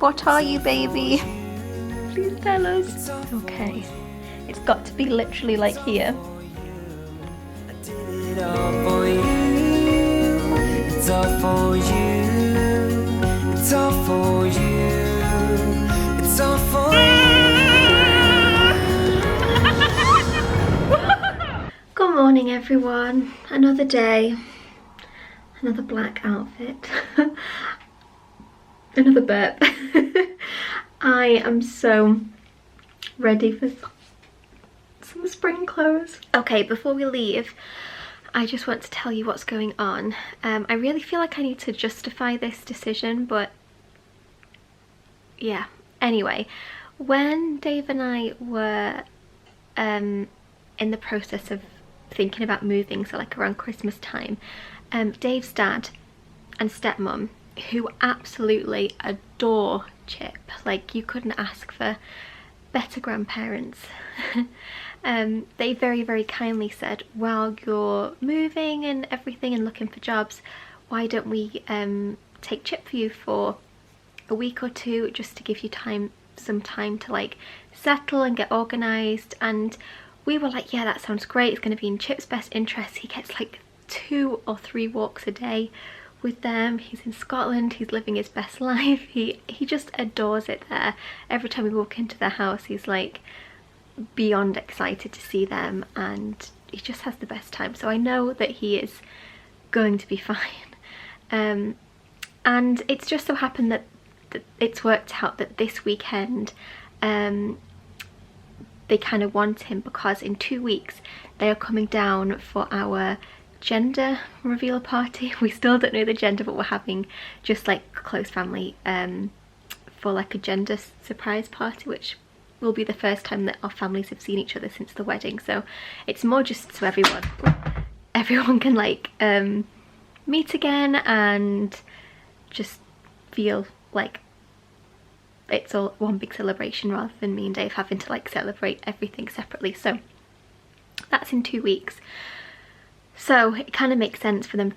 What are you, baby? Please tell us. Okay. It's got to be literally like here. It's all for you. It's all for you. It's all for you. It's all for you. Good morning, everyone. Another day. Another black outfit. Another burp. I am so ready for some spring clothes. Okay, before we leave, I just want to tell you what's going on. I really feel like I need to justify this decision, but yeah. Anyway, when Dave and I were in the process of thinking about moving, so like around Christmas time, Dave's dad and stepmom, who absolutely adore Chip, like you couldn't ask for better grandparents, they very kindly said, while you're moving and everything and looking for jobs, why don't we take Chip for you for a week or two, just to give you some time to like settle and get organised. And we were like, yeah, that sounds great, it's going to be in Chip's best interest. He gets like 2 or 3 walks a day with them. He's in Scotland, he's living his best life. He just adores it there. Every time we walk into their house, he's like beyond excited to see them, and he just has the best time. So I know that he is going to be fine. And it's just so happened that it's worked out that this weekend they kind of want him, because in 2 weeks they are coming down for our gender reveal party. We still don't know the gender, but we're having just like close family for like a gender surprise party, which will be the first time that our families have seen each other since the wedding. So it's more just so everyone can like meet again and just feel like it's all one big celebration, rather than me and Dave having to like celebrate everything separately. So that's in 2 weeks. So it kind of makes sense for them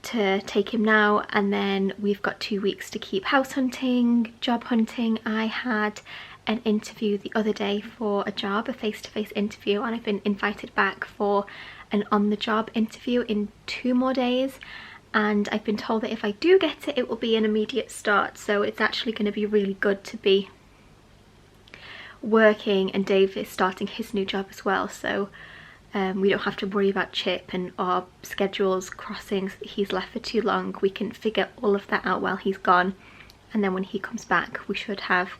to take him now, and then we've got 2 weeks to keep house hunting, job hunting. I had an interview the other day for a job, a face-to-face interview, and I've been invited back for an on-the-job interview in 2 more days. And I've been told that if I do get it, it will be an immediate start. So it's actually going to be really good to be working, and Dave is starting his new job as well. So we don't have to worry about Chip and our schedules crossing. He's left for too long. We can figure all of that out while he's gone, and then when he comes back we should have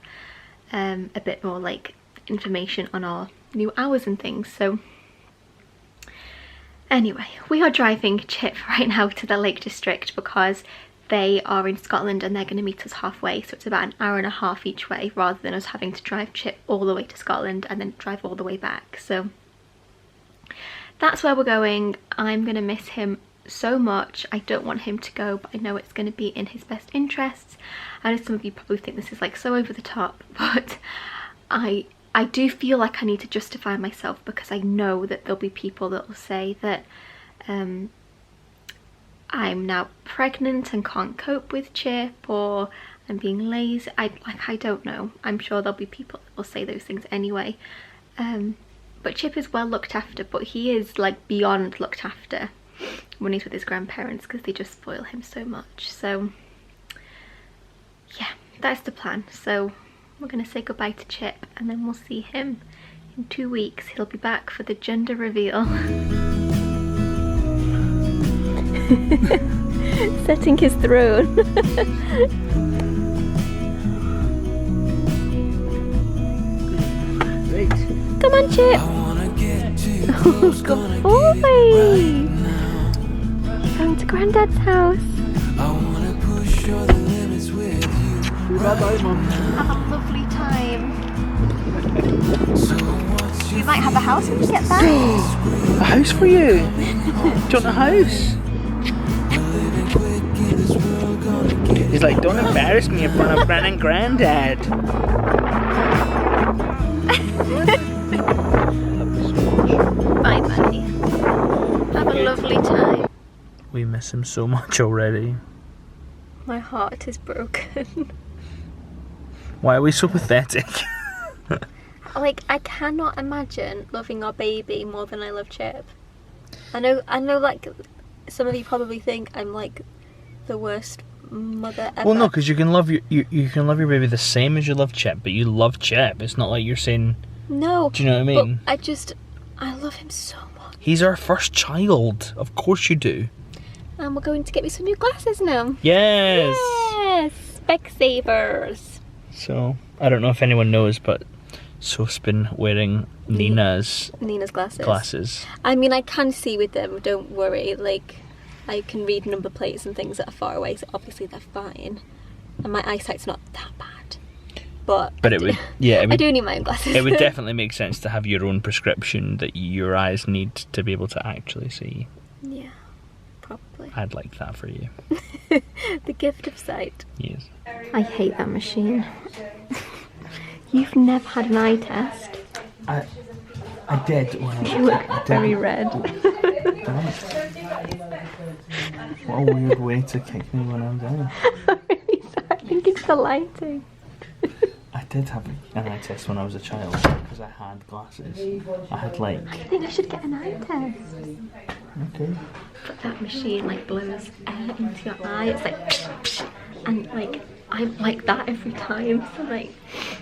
a bit more like information on our new hours and things. So anyway, we are driving Chip right now to the Lake District because they are in Scotland and they're going to meet us halfway. So it's about an hour and a half each way, rather than us having to drive Chip all the way to Scotland and then drive all the way back. So that's where we're going. I'm going to miss him so much. I don't want him to go, but I know it's going to be in his best interests. I know some of you probably think this is like so over the top, but I do feel like I need to justify myself, because I know that there'll be people that will say that I'm now pregnant and can't cope with Chip, or I'm being lazy. I don't know. I'm sure there'll be people that will say those things anyway. But Chip is well looked after, but he is like beyond looked after when he's with his grandparents, because they just spoil him so much. So yeah, that's the plan. So we're going to say goodbye to Chip, and then we'll see him in 2 weeks. He'll be back for the gender reveal. Setting his throne. Come on, Chip. Oh, good boy. Going to Granddad's house. Bye-bye, Mum. Have a lovely time. We might have a house when we get back. A house for you? Do you want a house? He's like, don't embarrass me in front of Gran and Granddad. Bye, buddy. Have a lovely time. We miss him so much already. My heart is broken. Why are we so pathetic? Like, I cannot imagine loving our baby more than I love Chip. I know, like, some of you probably think I'm, like, the worst mother ever. Well, no, because you can love you can love your baby the same as you love Chip, but you love Chip. It's not like you're saying... No. Do you know what I mean? But I love him so much. He's our first child. Of course you do. And we're going to get me some new glasses now. Yes! Yes! Specsavers. So, I don't know if anyone knows, but Soph's been wearing Nina's glasses. I mean, I can see with them, don't worry. Like, I can read number plates and things that are far away, so obviously they're fine. And my eyesight's not that bad. But it would, yeah, I do need my own glasses. It would definitely make sense to have your own prescription that your eyes need to be able to actually see. Yeah, probably. I'd like that for you. The gift of sight. Yes. I hate that machine. You've never had an eye test? I did when I was You look very red. What a weird way to kick me when I'm down. Really sorry. I think it's the lighting. I did have an eye test when I was a child because I had glasses. I had like... I think I should get an eye test. Okay. But that machine like blows air into your eye. It's like psh, psh, and like I'm like that every time. So like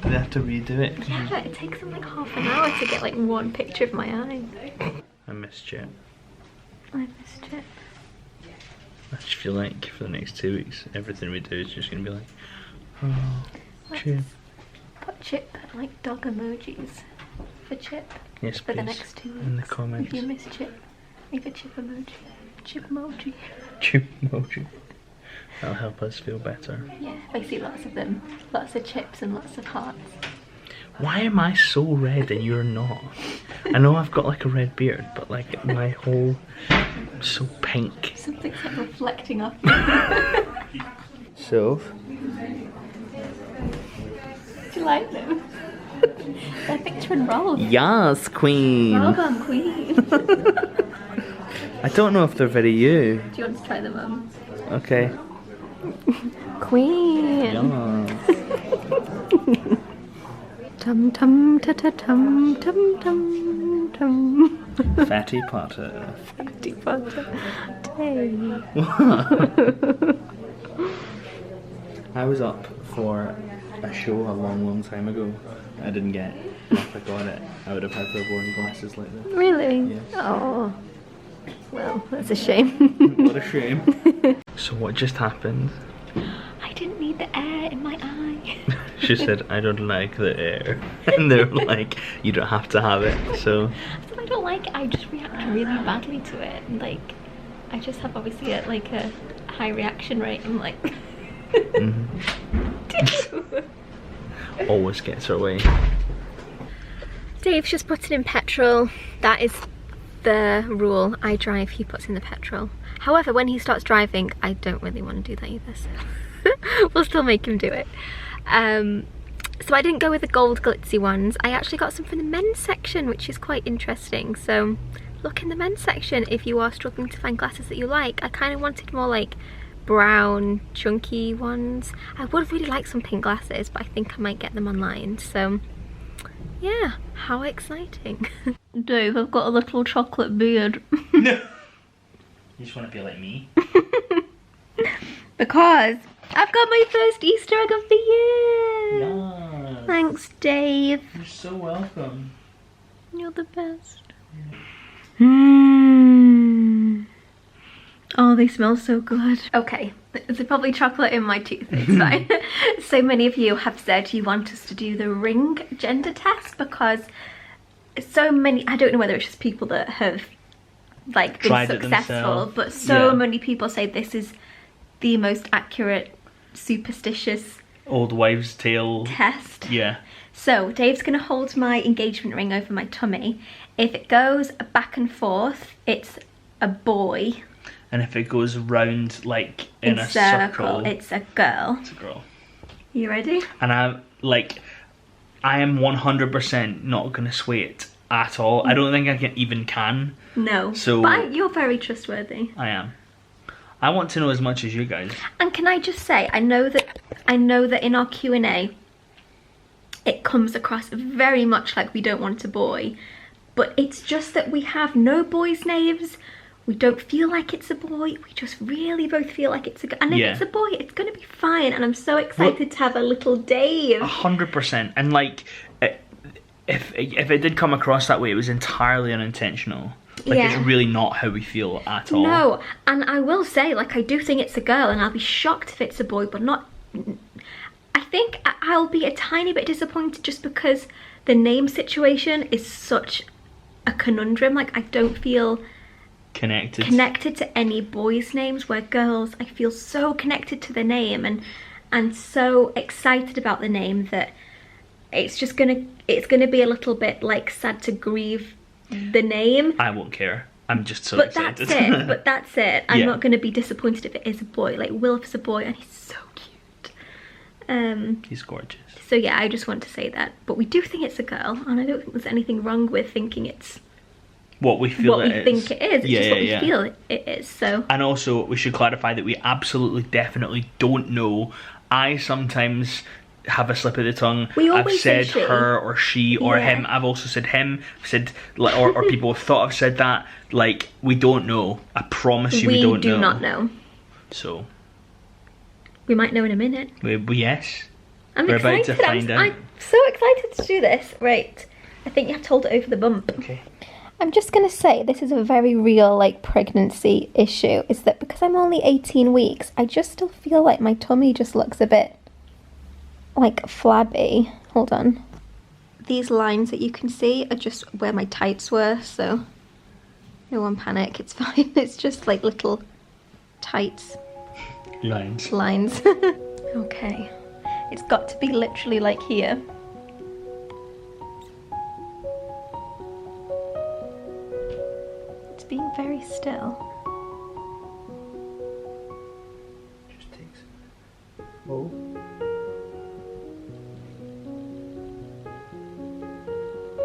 Do they have to redo it? yeah, it takes them like half an hour to get like one picture of my eye. I missed you. I missed it. I just feel like for the next 2 weeks, everything we do is just going to be like, oh, Chip. Put Chip like dog emojis for Chip. Yes, for please. the next 2 weeks. In the comments. If you miss Chip, leave a Chip emoji. Chip emoji. Chip emoji. That'll help us feel better. Yeah, I see lots of them. Lots of chips and lots of hearts. Why am I so red and you're not? I know I've got like a red beard, but like my whole... I'm so pink. Something's like reflecting off. Soph? Do you like them? They're picture and roll. Yes, queen! Well done, queen. I don't know if they're very you. Do you want to try them on? Okay. Queen. Yes. Tum tum ta ta tum tum tum tum. Fatty Potter. Fatty Potter. Day. I was up for a show a long time ago. I didn't get it. If I got it, I would have had to have worn glasses like this. Really? Yes. Oh. Well, that's a shame. What a shame. So what just happened? I didn't need the air in my eye. She said, I don't like the air. And they were like, you don't have to have it, so... I don't like it, I just react really badly to it. And like, I just have obviously a high reaction rate. I'm like... Always gets her way. Dave's just putting in petrol. That is the rule. I drive, he puts in the petrol. However, when he starts driving, I don't really want to do that either, so we'll still make him do it. So I didn't go with the gold glitzy ones. I actually got some from the men's section, which is quite interesting. So look in the men's section if you are struggling to find glasses that you like. I kind of wanted more like brown, chunky ones. I would really like some pink glasses, but I think I might get them online. So yeah, how exciting. Dave, I've got a little chocolate beard. No. You just want to be like me? Because I've got my first Easter egg of the year. Yes. Thanks, Dave. You're so welcome. You're the best. Mmm. Oh, they smell so good. Okay, there's probably chocolate in my tooth, it's fine. So many of you have said you want us to do the ring gender test because so many, I don't know whether it's just people that have like been Tried it successful, themselves. but so Yeah. many people say this is the most accurate, superstitious Old wives' tale. test. Yeah. So Dave's gonna hold my engagement ring over my tummy. If it goes back and forth, it's a boy. And if it goes round like in a circle, it's a girl. it's a girl. You ready? And I am 100% not gonna sway it at all. I don't think I can. No. So- but you're very trustworthy. I am. I want to know as much as you guys. And can I just say, I know that in our Q&A, it comes across very much like we don't want a boy, but it's just that we have no boys' names. We don't feel like it's a boy. We just really both feel like it's a girl. And if it's a boy, it's going to be fine. And I'm so excited to have a little Dave. 100%. And like, if it did come across that way, it was entirely unintentional. Like, it's really not how we feel at all. No, and I will say, like, I do think it's a girl, and I'll be shocked if it's a boy, but not... I think I'll be a tiny bit disappointed just because the name situation is such a conundrum. Like, I don't feel... connected to any boys' names, where girls, I feel so connected to the name and so excited about the name that it's gonna be a little bit like sad to grieve the name. I won't care. I'm just so excited. But that's it. I'm not gonna be disappointed if it is a boy. Like, Wilf's a boy and he's so cute. He's gorgeous. So yeah, I just want to say that. But we do think it's a girl, and I don't think there's anything wrong with thinking it's what we feel what we think it is. It's just what we feel it is. So. And also, we should clarify that we absolutely, definitely don't know. I sometimes have a slip of the tongue. I've said her or she or him. I've also said him. Said or people have thought I've said that. Like, we don't know. I promise you, we don't know. We do not know. So. We might know in a minute. Yes. We're excited. About to find out. I'm so excited to do this. Right. I think you have to hold it over the bump. Okay. I'm just going to say this is a very real, like, pregnancy issue. Is that because I'm only 18 weeks, I just still feel like my tummy just looks a bit, like, flabby. Hold on. These lines that you can see are just where my tights were, so no one panic. It's fine. It's just, like, little tights. Lines. Okay. It's got to be literally, like, here. Being very still. Just takes. Oh.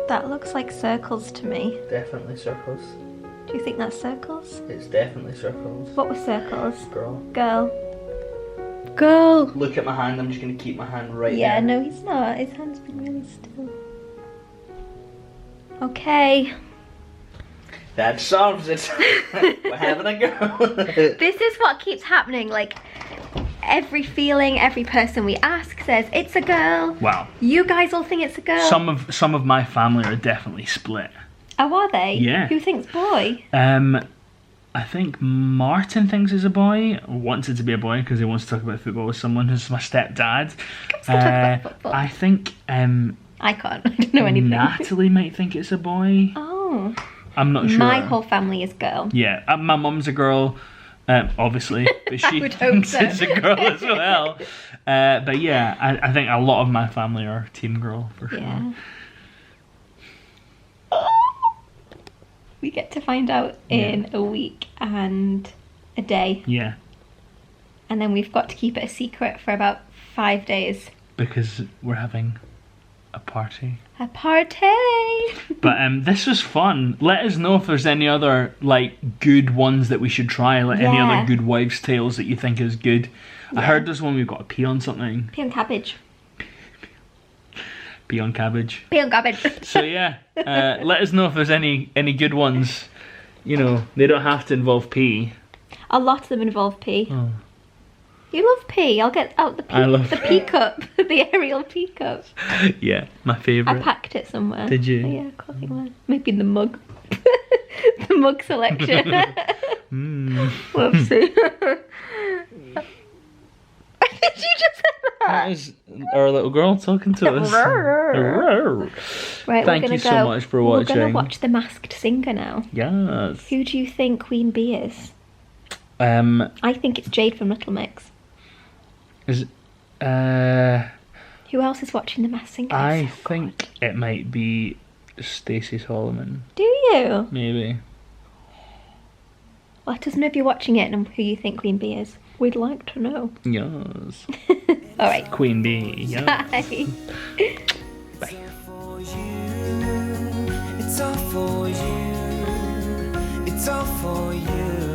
That looks like circles to me. Definitely circles. Do you think that's circles? It's definitely circles. What were circles? Girl. Look at my hand. I'm just gonna keep my hand right there. Yeah, no, he's not. His hand's been really still. Okay. That solves it. We're having a go. This is what keeps happening. Like, every person we ask says it's a girl. Wow. You guys all think it's a girl. Some of my family are definitely split. Oh, are they? Yeah. Who thinks boy? I think Martin thinks it's a boy, or wants it to be a boy because he wants to talk about football with someone who's my stepdad. Talk about football. I think I can't. I don't know anything. Natalie might think it's a boy. Oh. I'm not sure. My whole family is girl. Yeah, my mum's a girl, obviously, but she thinks it's a girl as well. But yeah, I think a lot of my family are team girl for sure. Yeah. We get to find out in a week and a day. Yeah. And then we've got to keep it a secret for about 5 days. Because we're having a party. A party! But this was fun. Let us know if there's any other, like, good ones that we should try. Like, any other good wives' tales that you think is good. Yeah. I heard there's one we've got to pee on something. Pee on cabbage. Pee on cabbage. Pee on cabbage. So yeah, let us know if there's any good ones. You know, they don't have to involve pee. A lot of them involve pee. Oh. You love pee. I'll get out the pee cup, the Ariel pee cup. Yeah, my favourite. I packed it somewhere. Did you? Yeah, coffee one. Maybe in the mug. The mug selection. Whoopsie. Did you just say that? That is our little girl talking to us. Right, thank you so much for watching. We're going to watch The Masked Singer now. Yes. Who do you think Queen Bee is? I think it's Jade from Little Mix. Is Who else is watching The Masked Singer? I think it might be Stacey Solomon. Do you? Maybe. Let us know if you're watching it and who you think Queen Bee is. We'd like to know. Yes. Alright. Queen Bee. Yes. Bye. Bye. It's all for you. It's all for you.